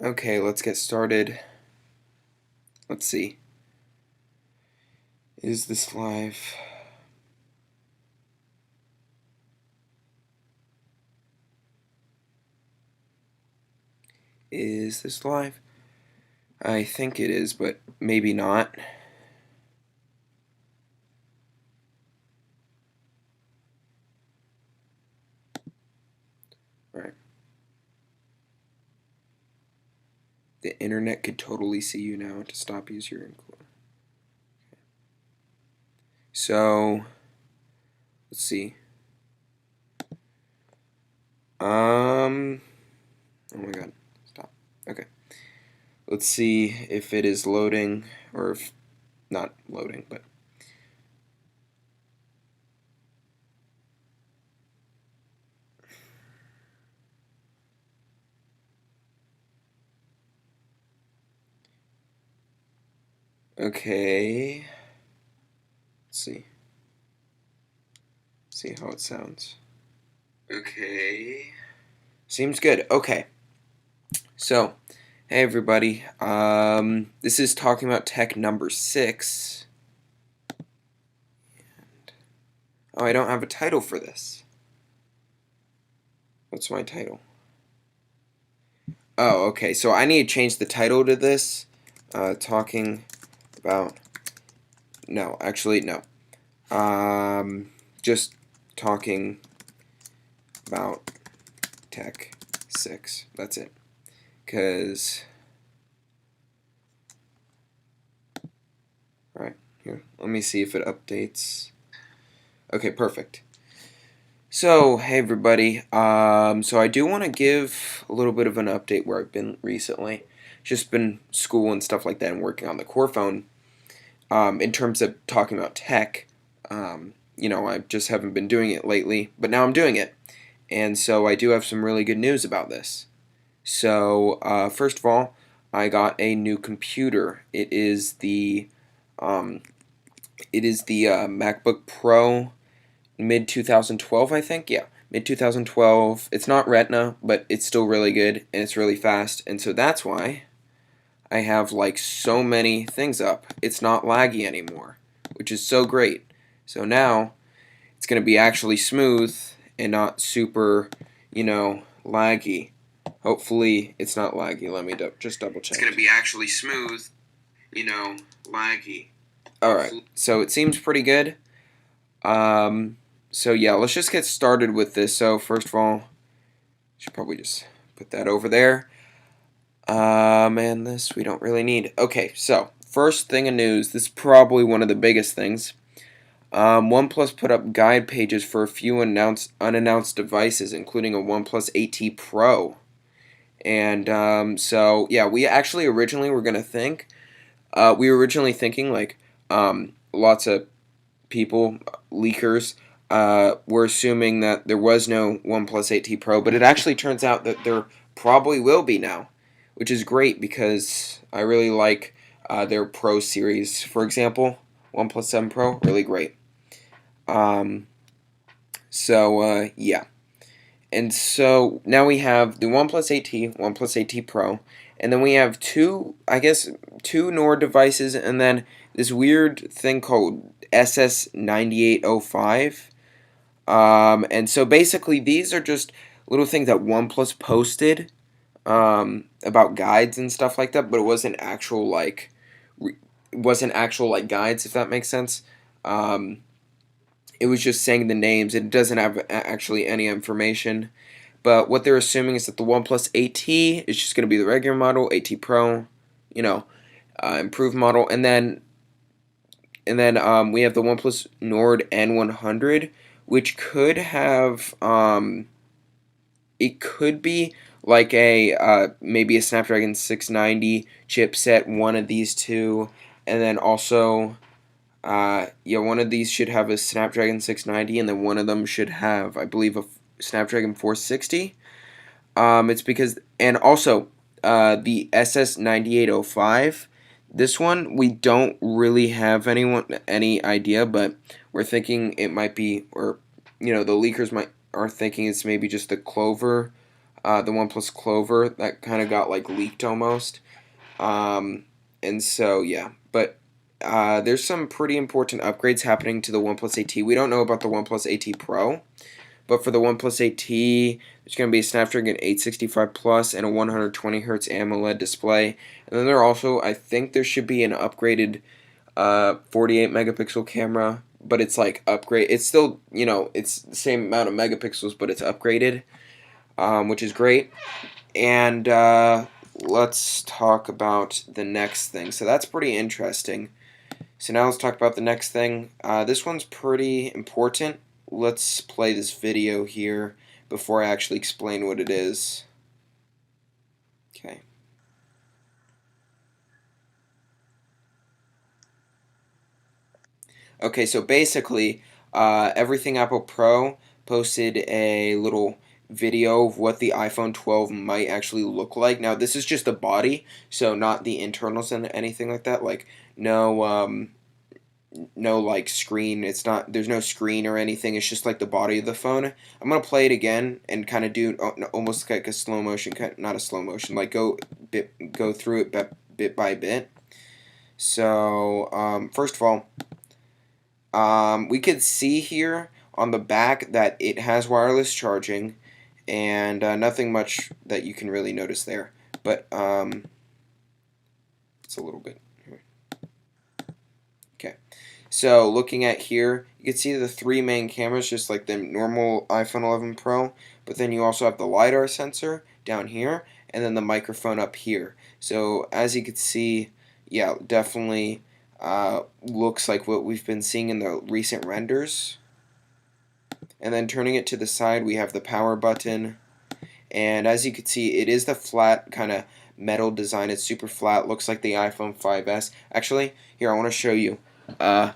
Okay, let's get started. Let's see. Is this live? Is this live? I think it is, but maybe not. Right. The internet could totally see you now to stop user inquiry. So, let's see. Oh my god. Stop. Okay. Let's see if it is loading or if not loading, but okay. Let's see. See how it sounds. Okay. Seems good. Okay. So, hey everybody. This is talking about tech number 6. Oh, I don't have a title for this. What's my title? Oh, okay. So I need to change the title to this. Talking about. No, actually, no. Just talking about tech 6. That's it. Because. Alright, here. Let me see if it updates. Okay, perfect. So, hey everybody. So I do want to give a little bit of an update where I've been recently. Just been school and stuff like that and working on the core phone. In terms of talking about tech, I just haven't been doing it lately, but now I'm doing it. And so I do have some really good news about this. So, first of all, I got a new computer. Um, it is the MacBook Pro mid 2012, I think. Yeah, mid 2012. It's not Retina, but it's still really good and it's really fast. And so that's why I have like so many things up. It's not laggy anymore, which is so great. So now it's going to be actually smooth and not super, laggy. Hopefully it's not laggy. Let me just double check. It's going to be actually smooth, laggy. Alright, so it seems pretty good. So yeah, let's just get started with this. So first of all, should probably just put that over there. And this we don't really need. Okay, so first thing of news. This is probably one of the biggest things. OnePlus put up guide pages for a few unannounced devices, including a OnePlus 8T Pro. And so yeah, we actually originally were gonna think. We were originally thinking like lots of people, leakers, were assuming that there was no OnePlus 8T Pro, but it actually turns out that there probably will be now, which is great because I really like their Pro series. For example, OnePlus 7 Pro, really great. Um, yeah. And so now we have the OnePlus 8T, OnePlus 8T Pro, and then we have two Nord devices, and then this weird thing called SS9805. And so basically these are just little things that OnePlus posted about guides and stuff like that, but it wasn't actual like guides, if that makes sense. It was just saying the names. It doesn't have actually any information. But what they're assuming is that the OnePlus 8T is just going to be the regular model, 8T Pro, improved model, and then we have the OnePlus Nord N100, which could have it could be like a maybe a Snapdragon 690 chipset, one of these two, and then also one of these should have a Snapdragon 690, and then one of them should have, I believe, a Snapdragon 460. It's because, and also, the SS9805. This one we don't really have any idea, but we're thinking it might be, or the leakers are thinking it's maybe just the Clover the OnePlus Clover that kind of got like leaked almost. And so yeah, but there's some pretty important upgrades happening to the OnePlus 8T. We don't know about the OnePlus 8T Pro, but for the OnePlus 8T, there's going to be a Snapdragon 865 Plus and a 120 Hz AMOLED display. And then I think there should be an upgraded 48 megapixel camera, but it's like upgrade. It's still, it's the same amount of megapixels, but it's upgraded, which is great. And let's talk about the next thing. So that's pretty interesting. So now let's talk about the next thing. This one's pretty important. Let's play this video here before I actually explain what it is. Okay. Okay, so basically, Everything Apple Pro posted a little video of what the iPhone 12 might actually look like. Now, this is just the body, so not the internals and anything like that. Like, no like screen. There's no screen or anything. It's just like the body of the phone. I'm gonna play it again and kind of do almost like a slow motion, not a slow motion, like go through it bit by bit. So first of all, we could see here on the back that it has wireless charging, and nothing much that you can really notice there. But it's a little bit. Okay, so looking at here, you can see the three main cameras, just like the normal iPhone 11 Pro. But then you also have the LiDAR sensor down here, and then the microphone up here. So as you can see, yeah, definitely looks like what we've been seeing in the recent renders. And then turning it to the side, we have the power button. And as you can see, it is the flat kind of metal design. It's super flat. Looks like the iPhone 5S. Actually, here, I want to show you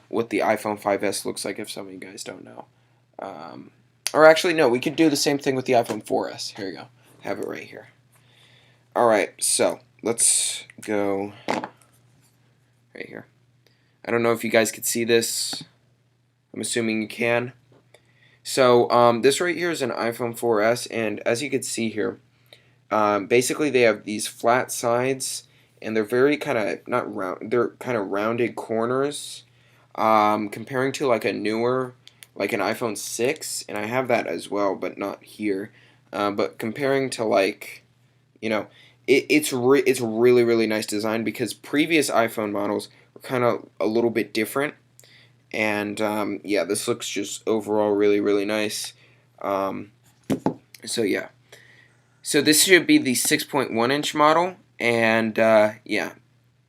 what the iPhone 5S looks like if some of you guys don't know. Or actually, no, we could do the same thing with the iPhone 4S. Here you go. Have it right here. Alright, so let's go right here. I don't know if you guys could see this. I'm assuming you can. So this right here is an iPhone 4S, and as you can see here, basically they have these flat sides, and they're very kind of not round. They're kind of rounded corners, comparing to like a newer, like an iPhone 6, and I have that as well, but not here. But comparing to like, it's really really nice design, because previous iPhone models were kind of a little bit different. And yeah, this looks just overall really really nice. So yeah, so this should be the 6.1 inch model, and yeah,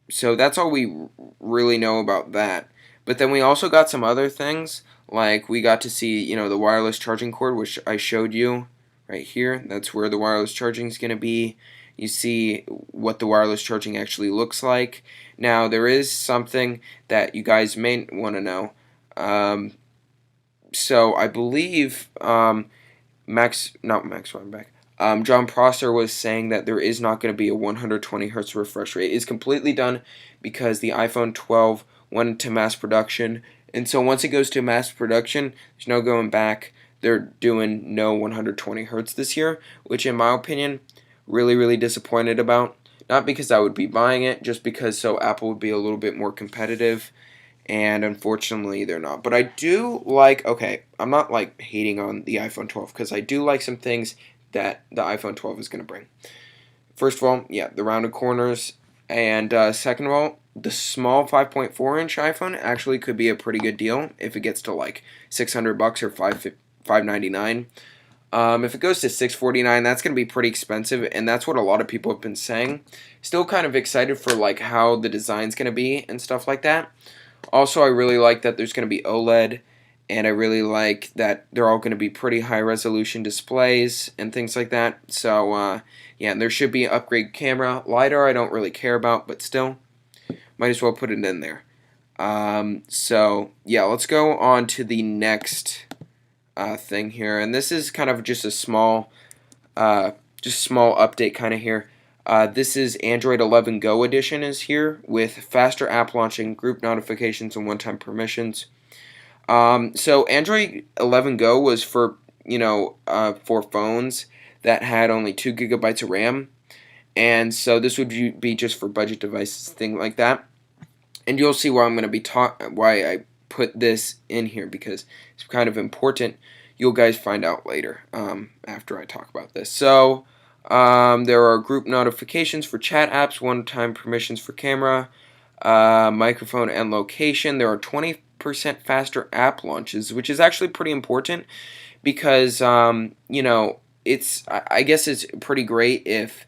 so that's all we really know about that. But then we also got some other things, like we got to see the wireless charging cord, which I showed you right here. That's where the wireless charging is going to be. You see what the wireless charging actually looks like. Now, there is something that you guys may want to know. So I believe John Prosser was saying that there is not going to be a 120 Hz refresh rate. It's completely done because the iPhone 12 went into mass production. And so once it goes to mass production, there's no going back. They're doing no 120 Hz this year, which in my opinion, really, really disappointed about. Not because I would be buying it, just because so Apple would be a little bit more competitive. And unfortunately, they're not. But I do like, okay, I'm not like hating on the iPhone 12, because I do like some things that the iPhone 12 is going to bring. First of all, yeah, the rounded corners. And second of all, the small 5.4 inch iPhone actually could be a pretty good deal if it gets to like $600 or $599. If it goes to $649, that's going to be pretty expensive, and that's what a lot of people have been saying. Still kind of excited for like how the design's going to be and stuff like that. Also, I really like that there's going to be OLED, and I really like that they're all going to be pretty high-resolution displays and things like that. So, yeah, there should be an upgrade camera. LiDAR I don't really care about, but still, might as well put it in there. So, yeah, let's go on to the next thing here. And this is kind of just a small update kind of here. This is Android 11 Go edition is here with faster app launching, group notifications, and one-time permissions. So Android 11 Go was for for phones that had only 2 gigabytes of RAM, and so this would be just for budget devices, things like that. And you'll see why I'm going to be why I put this in here, because it's kind of important. You'll guys find out later after I talk about this. So there are group notifications for chat apps, one-time permissions for camera, microphone, and location. There are 20% faster app launches, which is actually pretty important because you know, I guess it's pretty great if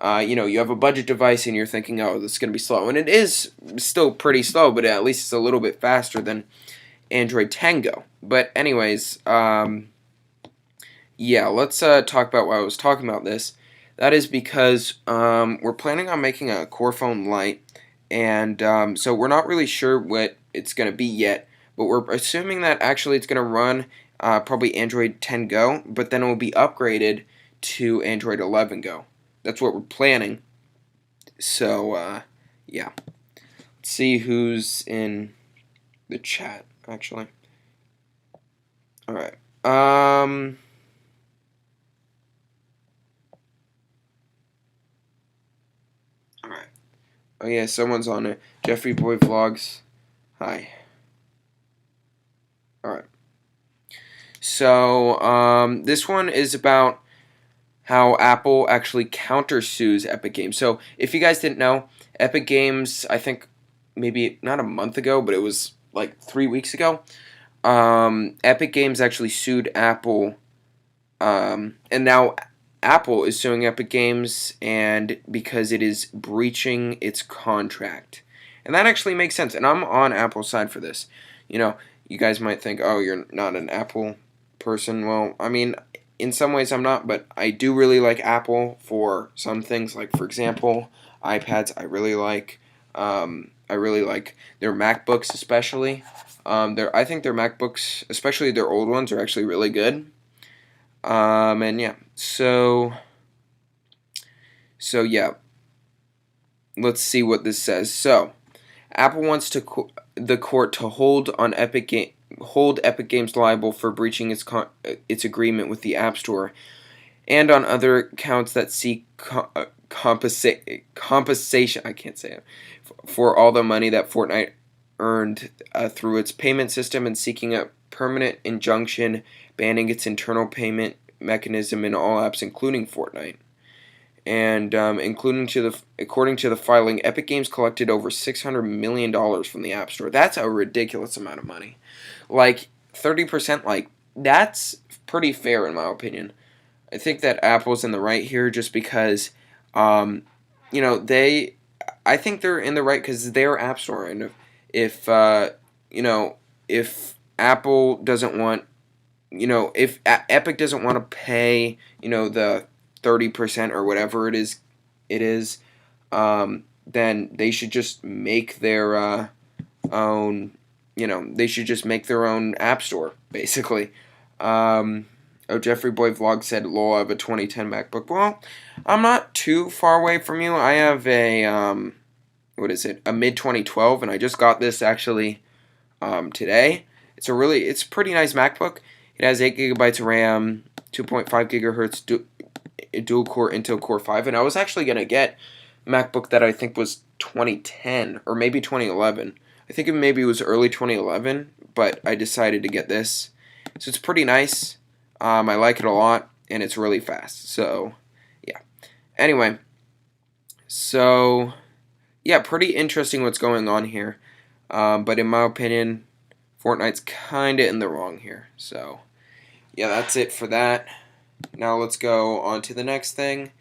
you know, you have a budget device and you're thinking, oh, this is going to be slow. And it is still pretty slow, but at least it's a little bit faster than Android Tango. But anyways, yeah, let's talk about why I was talking about this. That is because we're planning on making a Core Phone Lite, and so we're not really sure what it's going to be yet, but we're assuming that actually it's going to run probably Android 10 Go, but then it will be upgraded to Android 11 Go. That's what we're planning. So, yeah. Let's see who's in the chat, actually. Alright. Alright. Oh, yeah, someone's on it. Jeffrey Boy Vlogs. Hi. Alright. So, this one is about how Apple actually countersues Epic Games. So, if you guys didn't know, Epic Games, I think maybe not a month ago, but it was like 3 weeks ago, Epic Games actually sued Apple, and now Apple is suing Epic Games and because it is breaching its contract. And that actually makes sense, and I'm on Apple's side for this. You know, you guys might think, oh, you're not an Apple person. Well, I mean, in some ways I'm not, but I do really like Apple for some things. Like, for example, iPads I really like. I really like their MacBooks especially. I think their MacBooks, especially their old ones, are actually really good. And yeah, so yeah, let's see what this says. So, Apple wants the court to hold Epic Games liable for breaching its agreement with the App Store, and on other counts that seek compensation. I can't say it, for all the money that Fortnite earned through its payment system, and seeking a permanent injunction banning its internal payment mechanism in all apps, including Fortnite. And according to the filing, Epic Games collected over $600 million from the App Store. That's a ridiculous amount of money. Like 30%, like that's pretty fair in my opinion. I think that Apple's in the right here just because, you know, I think they're in the right because they're App Store, and if you know, if Apple doesn't want, you know, if Epic doesn't want to pay, you know, the 30% or whatever it is, then they should just make their own, you know, they should just make their own App Store, basically. Oh, Jeffrey Boy Vlog said, lol, I have a 2010 MacBook. Well, I'm not too far away from you. I have a, what is it, a mid-2012, and I just got this, actually, today. It's a pretty nice MacBook. It has 8 gigabytes of RAM, 2.5 gigahertz dual-core Intel Core 5, and I was actually going to get a MacBook that I think was 2010, or maybe 2011. I think maybe it was early 2011, but I decided to get this. So it's pretty nice. I like it a lot, and it's really fast. So, yeah. Anyway, so, yeah, pretty interesting what's going on here. But in my opinion, Fortnite's kind of in the wrong here. So, yeah, that's it for that. Now let's go on to the next thing,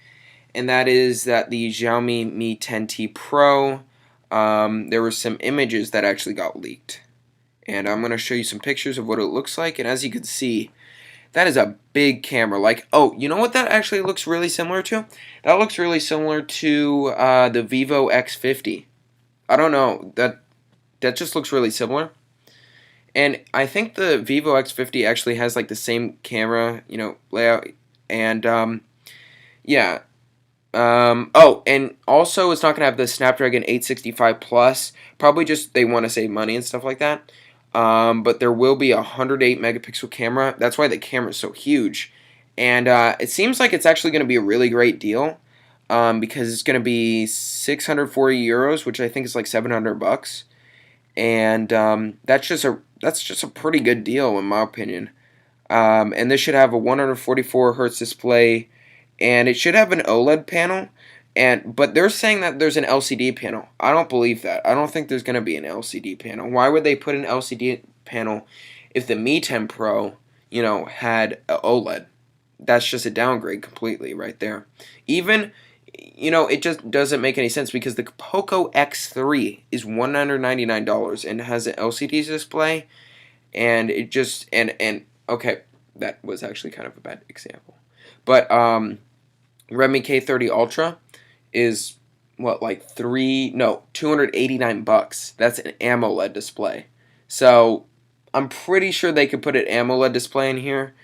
and that is that the Xiaomi Mi 10T Pro, there were some images that actually got leaked. And I'm going to show you some pictures of what it looks like, and as you can see, that is a big camera. Like, oh, you know what that actually looks really similar to? That looks really similar to the Vivo X50. I don't know, that just looks really similar. And I think the Vivo X50 actually has like the same camera, you know, layout. And yeah. Oh, and also it's not going to have the Snapdragon 865 Plus. Probably just they want to save money and stuff like that. But there will be a 108 megapixel camera. That's why the camera is so huge. And it seems like it's actually going to be a really great deal, because it's going to be 640 euros, which I think is like 700 bucks. And that's just a pretty good deal in my opinion. And this should have a 144 hertz display, and it should have an OLED panel. But they're saying that there's an LCD panel. I don't believe that. I don't think there's going to be an LCD panel. Why would they put an LCD panel if the Mi 10 Pro, had a OLED? That's just a downgrade completely right there. Even, it just doesn't make any sense because the Poco X3 is $199 and has an LCD display, and it just and okay, that was actually kind of a bad example. But Redmi K30 Ultra is what, like 289 bucks. That's an AMOLED display. So I'm pretty sure they could put an AMOLED display in here.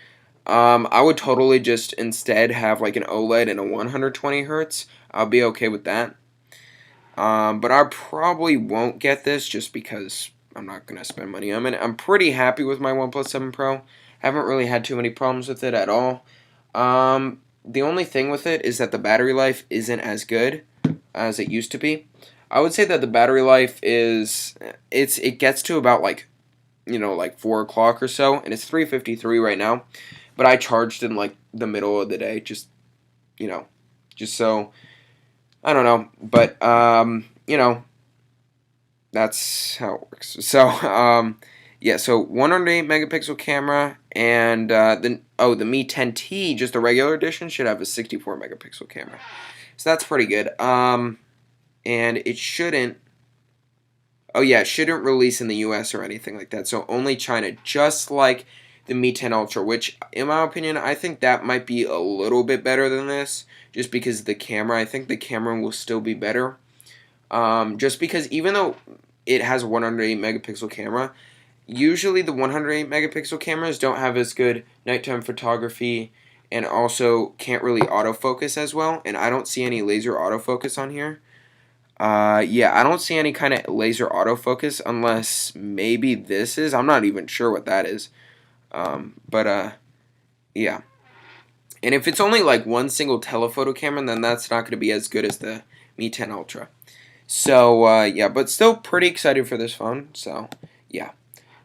I would totally just instead have like an OLED and a 120 hertz. I'll be okay with that. But I probably won't get this just because I'm not going to spend money on it. I'm pretty happy with my OnePlus 7 Pro. Haven't really had too many problems with it at all. The only thing with it is that the battery life isn't as good as it used to be. I would say that the battery life it gets to about like 4 o'clock or so, and it's 3:53 right now. But I charged in like the middle of the day, just so I don't know, but that's how it works. So yeah, so 108 megapixel camera, and the Mi 10T, just the regular edition, should have a 64 megapixel camera. So that's pretty good. And it shouldn't. Oh yeah, it shouldn't release in the US or anything like that. So only China, just like the Mi 10 Ultra, which in my opinion, I think that might be a little bit better than this, just because of the camera. I think the camera will still be better. Just because even though it has a 108 megapixel camera, usually the 108 megapixel cameras don't have as good nighttime photography, and also can't really autofocus as well, and I don't see any laser autofocus on here. Yeah, I don't see any kind of laser autofocus unless maybe this is. I'm not even sure what that is. But yeah. And if it's only like one single telephoto camera, then that's not going to be as good as the Mi 10 Ultra. So, yeah, but still pretty excited for this phone. So, yeah.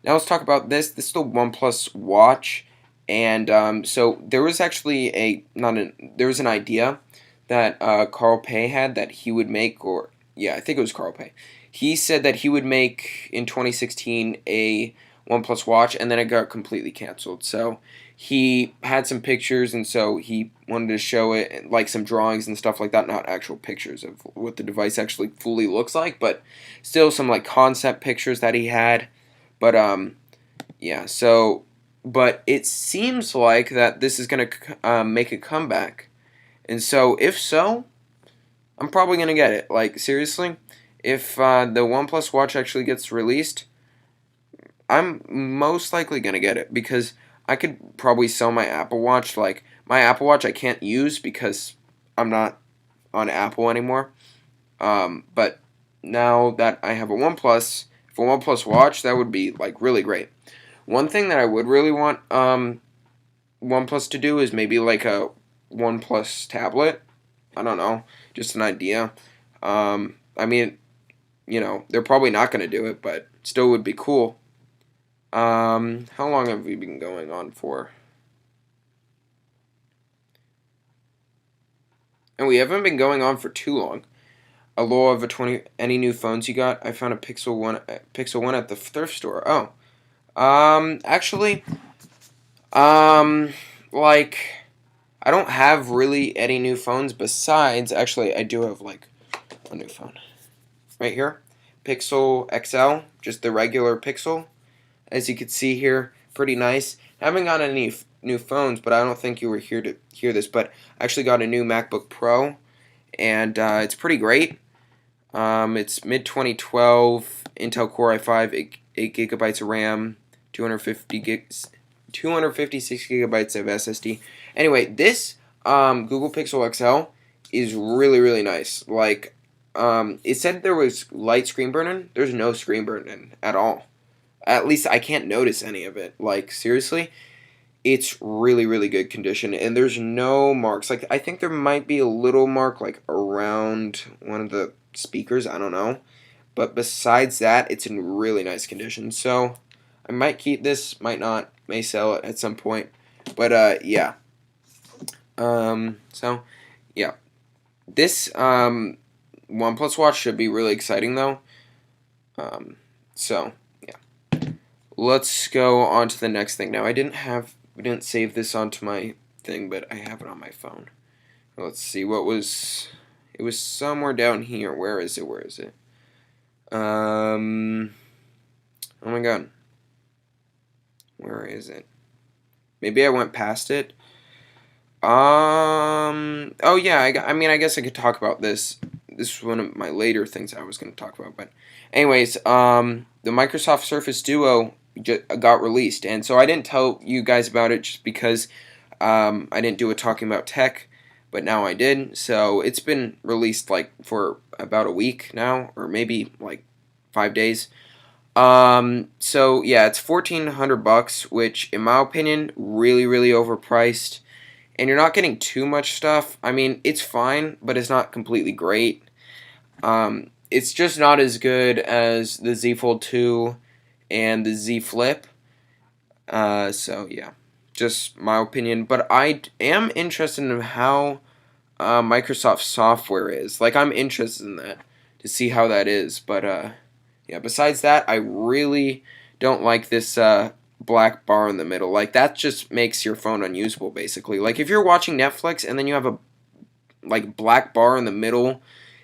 Now let's talk about this. This is the OnePlus Watch. And so there was actually there was an idea that Carl Pei had that he would make, or yeah, I think it was Carl Pei. He said that he would make in 2016 a OnePlus Watch, and then it got completely canceled. So he had some pictures, and so he wanted to show it, like some drawings and stuff like that, not actual pictures of what the device actually fully looks like, but still some like concept pictures that he had. But yeah, so but it seems like that this is going to make a comeback. And so if so, I'm probably going to get it. Like, seriously, if the OnePlus Watch actually gets released, I'm most likely going to get it, because I could probably sell my Apple Watch. Like, my Apple Watch I can't use because I'm not on Apple anymore. But now that I have a OnePlus, if a OnePlus Watch, that would be, like, really great. One thing that I would really want OnePlus to do is maybe, like, a OnePlus tablet. I don't know. Just an idea. I mean, they're probably not going to do it, but still would be cool. How long have we been going on for? And we haven't been going on for too long. Aloha of a 20. Any new phones you got? I found a Pixel 1 at the thrift store. Oh. Actually, like, I don't have really any new phones besides, actually, I do have, like, a new phone. Right here. Pixel XL, just the regular Pixel. As you can see here, pretty nice. I haven't got any new phones, but I don't think you were here to hear this, but I actually got a new MacBook Pro, and it's pretty great. It's mid-2012, Intel Core i5, 8 gigabytes of RAM, 256 gigabytes of SSD. Anyway, this Google Pixel XL is really, really nice. Like, it said there was light screen burn-in. There's no screen burn-in at all. At least I can't notice any of it. Like, seriously, it's really, really good condition, and there's no marks. Like, I think there might be a little mark, like, around one of the speakers, I don't know. But besides that, it's in really nice condition. So, I might keep this, might not, may sell it at some point. But, yeah. So, yeah. This, OnePlus watch should be really exciting, though. So, yeah. Let's go on to the next thing. Now, we didn't save this onto my thing, but I have it on my phone. Let's see, it was somewhere down here. Where is it? Oh my god. Where is it? Maybe I went past it. Oh yeah, I guess I could talk about this. This is one of my later things I was going to talk about, but anyways, the Microsoft Surface Duo got released, and so I didn't tell you guys about it just because I didn't do a talking about tech, but now I did. So it's been released like for about a week now, or maybe like 5 days. So yeah, it's $1,400, which in my opinion, really, really overpriced. And you're not getting too much stuff. I mean, it's fine, but it's not completely great. It's just not as good as the Z Fold 2 and the Z Flip. So yeah, just my opinion. But I am interested in how Microsoft software is. Like, I'm interested in that to see how that is. But yeah, besides that, I really don't like this black bar in the middle. Like, that just makes your phone unusable, basically. Like, if you're watching Netflix and then you have a like black bar in the middle,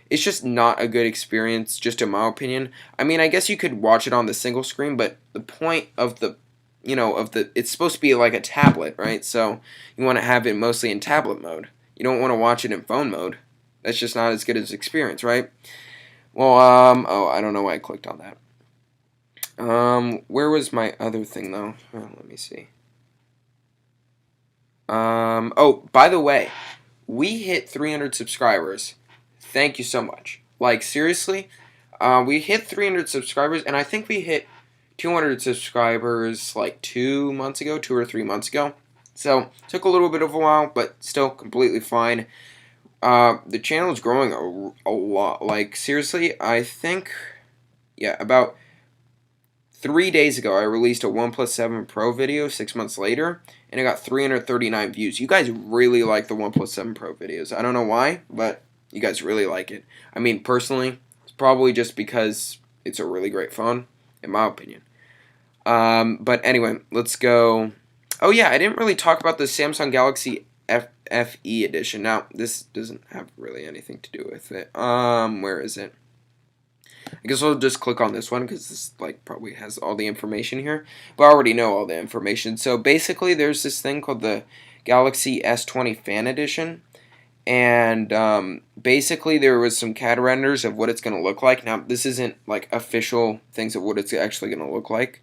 it's just not a good experience, just in my opinion. I mean, I guess you could watch it on the single screen, but the point of the it's supposed to be like a tablet, right? So you want to have it mostly in tablet mode. You don't want to watch it in phone mode. That's just not as good as experience, right? Well, oh, I don't know why I clicked on that. Where was my other thing, though? Oh, let me see. Oh, by the way, we hit 300 subscribers. Thank you so much. Like, seriously, we hit 300 subscribers, and I think we hit 200 subscribers like 2 months ago, 2 or 3 months ago. So, took a little bit of a while, but still completely fine. The channel is growing a lot. Like, seriously, I think, yeah, about 3 days ago, I released a OnePlus 7 Pro video 6 months later, and it got 339 views. You guys really like the OnePlus 7 Pro videos. I don't know why, but you guys really like it. I mean, personally, it's probably just because it's a really great phone, in my opinion. But anyway, let's go. Oh yeah, I didn't really talk about the Samsung Galaxy FE edition. Now, this doesn't have really anything to do with it. Where is it? I guess I'll just click on this one because this like probably has all the information here. But I already know all the information. So basically, there's this thing called the Galaxy S20 Fan Edition. And basically, there was some CAD renders of what it's going to look like. Now, this isn't like official things of what it's actually going to look like.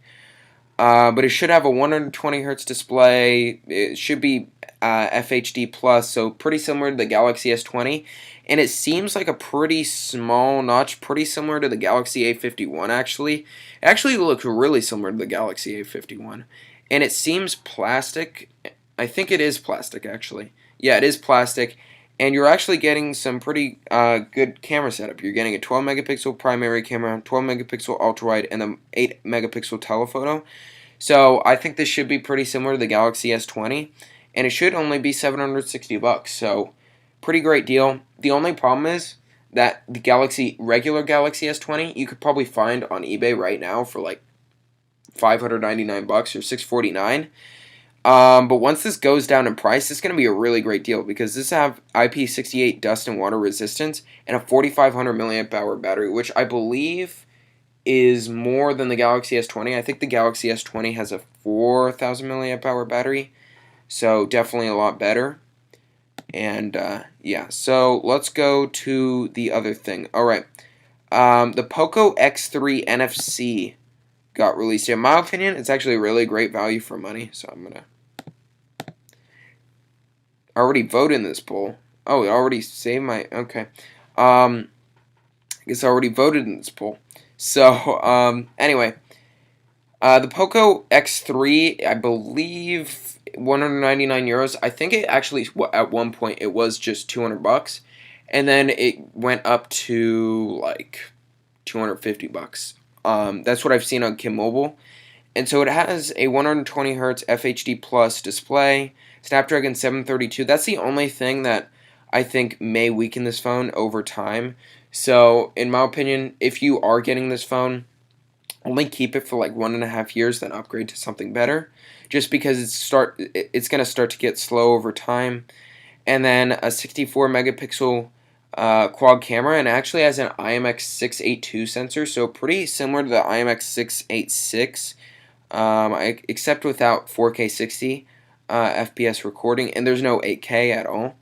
But it should have a 120 hertz display. It should be FHD plus, so pretty similar to the Galaxy S20. And it seems like a pretty small notch, pretty similar to the Galaxy A51 actually. It actually looks really similar to the Galaxy A51. And it seems plastic. I think it is plastic actually. Yeah, it is plastic. And you're actually getting some pretty good camera setup. You're getting a 12 megapixel primary camera, 12 megapixel ultra wide, and an 8 megapixel telephoto. So I think this should be pretty similar to the Galaxy S20, and it should only be $760. So pretty great deal. The only problem is that the regular Galaxy S20 you could probably find on eBay right now for like $599 or $649. But once this goes down in price, it's going to be a really great deal because this have IP68 dust and water resistance and a 4500 milliamp hour battery, which I believe is more than the Galaxy S20. I think the Galaxy S20 has a 4000 milliamp hour battery, so definitely a lot better. And yeah, so let's go to the other thing. All right, the Poco X3 NFC got released. In my opinion, it's actually a really great value for money, so I'm gonna already vote in this poll. Oh, it already saved my... Okay. I guess I already voted in this poll. So, anyway. The Poco X3, I believe 199 euros. I think it actually at one point it was just 200 bucks, and then it went up to like 250 bucks. That's what I've seen on Kim Mobile. And so it has a 120 hertz FHD plus display, Snapdragon 732. That's the only thing that I think may weaken this phone over time. So in my opinion, if you are getting this phone, only keep it for like 1.5 years, then upgrade to something better. Just because it's gonna start to get slow over time. And then a 64 megapixel quad camera, and actually has an IMX682 sensor, so pretty similar to the IMX686, except without 4K 60 FPS recording, and there's no 8K at all.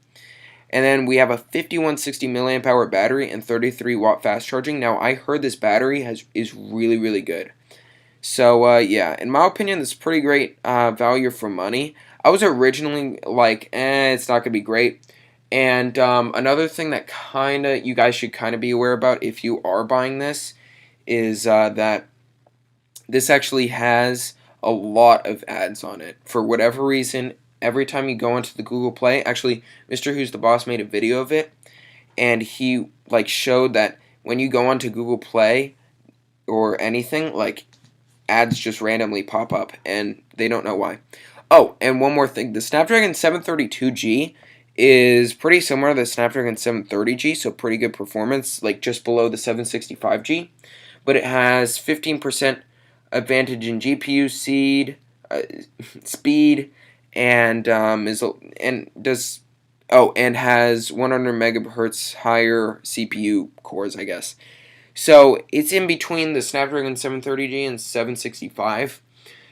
And then we have a 5160 milliamp hour battery and 33 watt fast charging. Now I heard this battery is really good. So yeah, in my opinion, this is pretty great value for money. I was originally like, it's not gonna be great. And another thing that you guys should kind of be aware about if you are buying this is that this actually has a lot of ads on it. For whatever reason, every time you go into the Google Play, actually, Mr. Who's the Boss made a video of it, and he like showed that when you go onto Google Play or anything, like ads just randomly pop up, and they don't know why. Oh, and one more thing, the Snapdragon 732G is pretty similar to the Snapdragon 730G, so pretty good performance, like just below the 765G, but it has 15% advantage in GPU speed, and has 100 megahertz higher CPU cores, I guess. So it's in between the Snapdragon 730G and 765.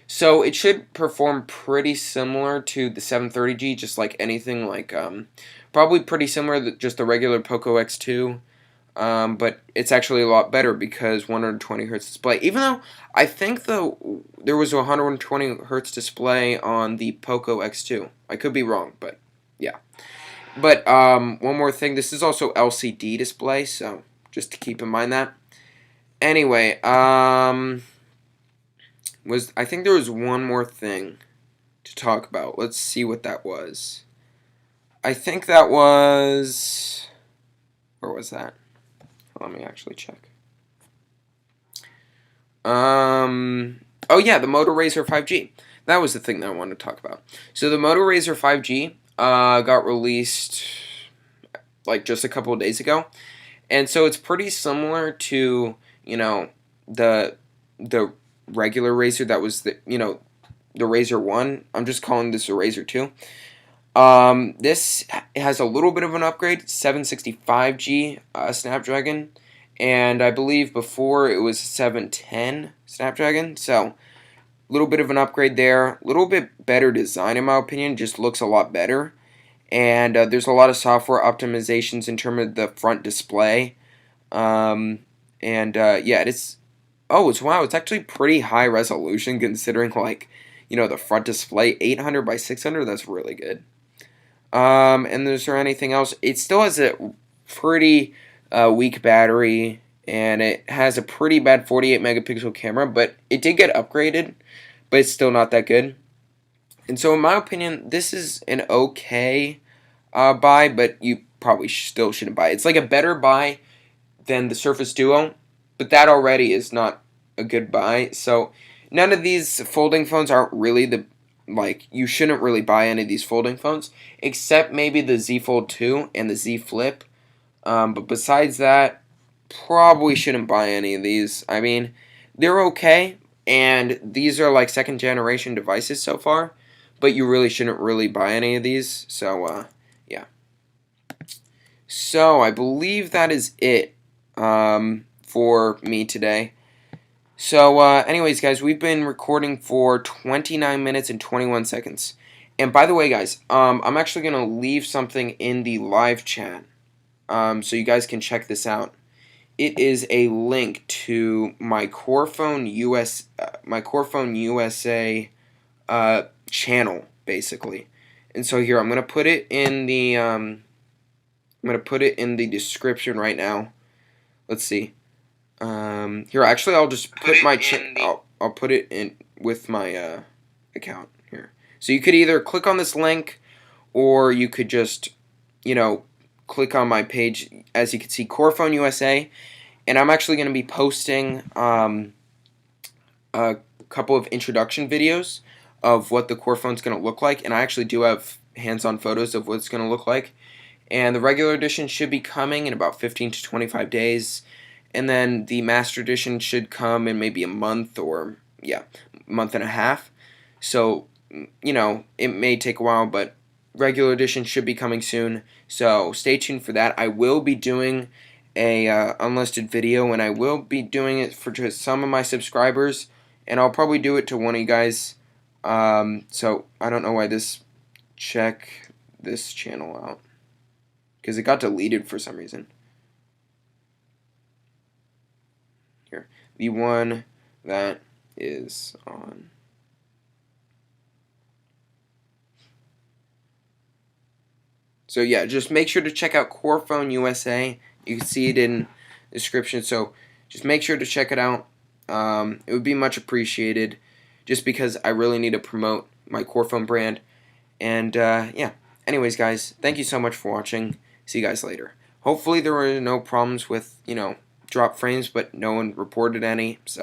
So it should perform pretty similar to the 730G, just like anything like probably pretty similar to just the regular Poco X2. But it's actually a lot better because 120 hertz display. Even though I think there was a 120 hertz display on the Poco X2. I could be wrong, but yeah. But one more thing, this is also LCD display, so just to keep in mind that. Anyway, I think there was one more thing to talk about. Let's see what that was. I think that was, where was that? Let me actually check. Oh yeah, the Moto Razr 5G. That was the thing that I wanted to talk about. So the Moto Razr 5G got released like just a couple of days ago, and so it's pretty similar to the regular Razr that was the Razr 1. I'm just calling this a Razr 2. This has a little bit of an upgrade, 765G Snapdragon, and I believe before it was 710 Snapdragon, so a little bit of an upgrade there, a little bit better design in my opinion, just looks a lot better, and there's a lot of software optimizations in terms of the front display, yeah, it's actually pretty high resolution considering the front display, 800 by 600, that's really good. And is there anything else? It still has a pretty weak battery, and it has a pretty bad 48 megapixel camera, but it did get upgraded, but it's still not that good. And so in my opinion, this is an okay buy, but you probably still shouldn't buy it. It's like a better buy than the Surface Duo, but that already is not a good buy. So none of these folding phones aren't really you shouldn't really buy any of these folding phones, except maybe the Z Fold 2 and the Z Flip. But besides that, probably shouldn't buy any of these. I mean, they're okay, and these are like second generation devices so far, but you really shouldn't really buy any of these. So, yeah. So, I believe that is it for me today. So, anyways, guys, we've been recording for 29 minutes and 21 seconds. And by the way, guys, I'm actually going to leave something in the live chat so you guys can check this out. It is a link to my CorePhone USA channel, basically. And so here, I'm going to put it in the description right now. Let's see. Here, actually, I'll just put my I'll put it in with my account here. So you could either click on this link, or you could just, click on my page. As you can see, Corephone USA, and I'm actually going to be posting a couple of introduction videos of what the Corephone is going to look like, and I actually do have hands-on photos of what it's going to look like. And the regular edition should be coming in about 15 to 25 days, and then the master edition should come in maybe a month, or month and a half. So it may take a while, but regular edition should be coming soon. So stay tuned for that. I will be doing a unlisted video, and I will be doing it for just some of my subscribers, and I'll probably do it to one of you guys. So I don't know why check this channel out, because it got deleted for some reason. Here, the one that is on. So yeah, just make sure to check out Corephone USA. You can see it in the description. So just make sure to check it out. It would be much appreciated, just because I really need to promote my Corephone brand. And yeah. Anyways, guys, thank you so much for watching. See you guys later. Hopefully there were no problems with drop frames, but no one reported any. So.